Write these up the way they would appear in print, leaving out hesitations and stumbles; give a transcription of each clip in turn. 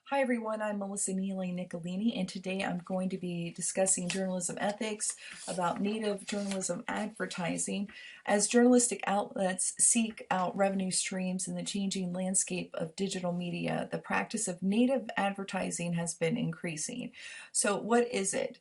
Hi everyone, I'm Melissa Neely Nicolini, and today I'm going to be discussing journalism ethics about native journalism advertising. As journalistic outlets seek out revenue streams in the changing landscape of digital media, the practice of native advertising has been increasing. So what is it?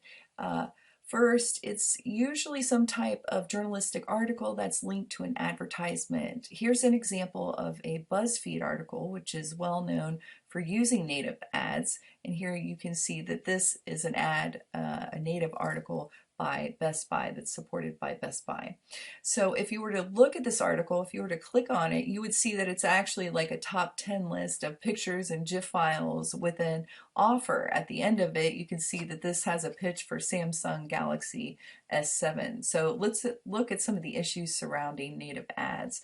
First, it's usually some type of journalistic article that's linked to an advertisement. Here's an example of a BuzzFeed article, which is well known for using native ads. And here you can see that this is an ad, a native article by Best Buy that's supported by Best Buy. So if you were to look at this article, if you were to click on it, you would see that it's actually like a top 10 list of pictures and GIF files with an offer. At the end of it, you can see that this has a pitch for Samsung Galaxy S7. So let's look at some of the issues surrounding native ads.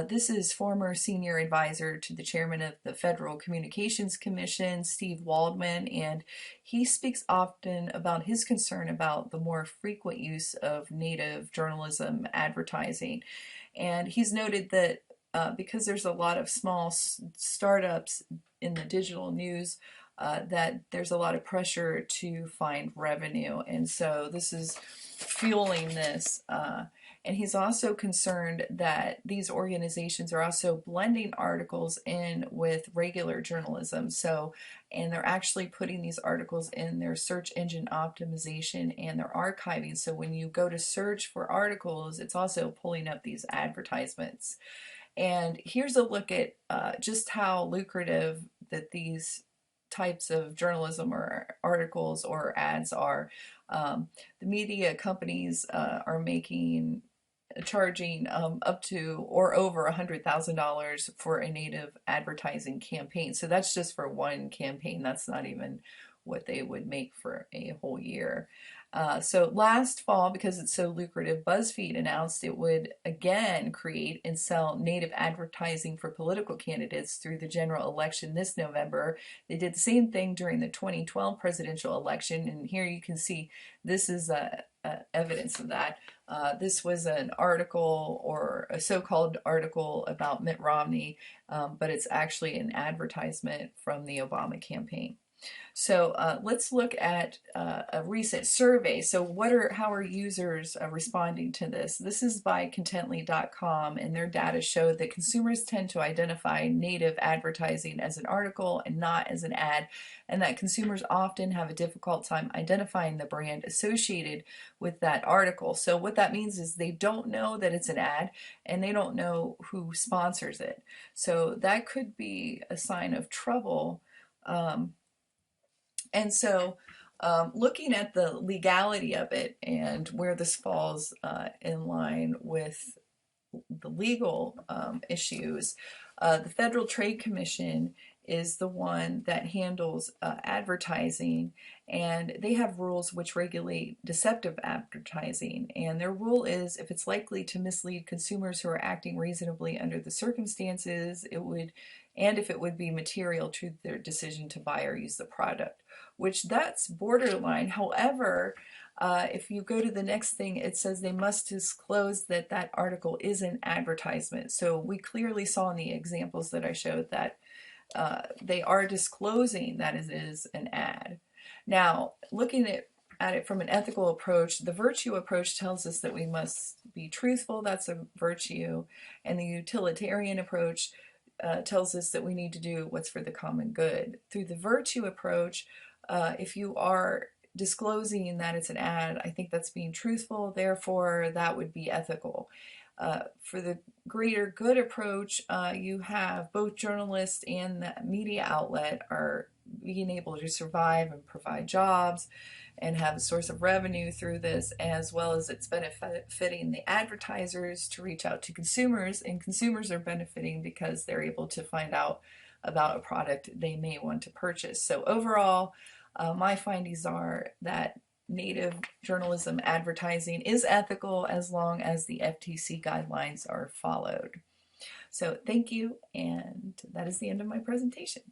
This is former senior advisor to the chairman of the Federal Communications Commission, Steve Waldman, and he speaks often about his concern about the more frequent use of native journalism advertising. And he's noted that because there's a lot of small startups in the digital news, that there's a lot of pressure to find revenue. And so this is fueling this. And he's also concerned that these organizations are also blending articles in with regular journalism. So, and they're actually putting these articles in their search engine optimization and their archiving. So when you go to search for articles, it's also pulling up these advertisements. And here's a look at just how lucrative that these types of journalism or articles or ads are. The media companies are charging up to or over $100,000 for a native advertising campaign. So that's just for one campaign. That's not even what they would make for a whole year. So last fall, because it's so lucrative, BuzzFeed announced it would again create and sell native advertising for political candidates through the general election this November. They did the same thing during the 2012 presidential election, and here you can see this is evidence of that. This was an article or a so-called article about Mitt Romney, but it's actually an advertisement from the Obama campaign. So let's look at a recent survey. So how are users responding to this? This is by contently.com, and their data showed that consumers tend to identify native advertising as an article and not as an ad, and that consumers often have a difficult time identifying the brand associated with that article. So what that means is they don't know that it's an ad, and they don't know who sponsors it. So that could be a sign of trouble. And so looking at the legality of it and where this falls in line with the legal issues, the Federal Trade Commission is the one that handles advertising, and they have rules which regulate deceptive advertising. And their rule is if it's likely to mislead consumers who are acting reasonably under the circumstances, and if it would be material to their decision to buy or use the product, which that's borderline. However, if you go to the next thing, it says they must disclose that that article is an advertisement. So we clearly saw in the examples that I showed that they are disclosing that it is an ad. Now, looking at it from an ethical approach, the virtue approach tells us that we must be truthful. That's a virtue. And the utilitarian approach tells us that we need to do what's for the common good. Through the virtue approach, if you are disclosing that it's an ad, I think that's being truthful, therefore that would be ethical. For the greater good approach, you have both journalists and the media outlet are being able to survive and provide jobs and have a source of revenue through this, as well as it's benefiting the advertisers to reach out to consumers, and consumers are benefiting because they're able to find out about a product they may want to purchase. So overall, my findings are that native journalism advertising is ethical as long as the FTC guidelines are followed. So thank you, and that is the end of my presentation.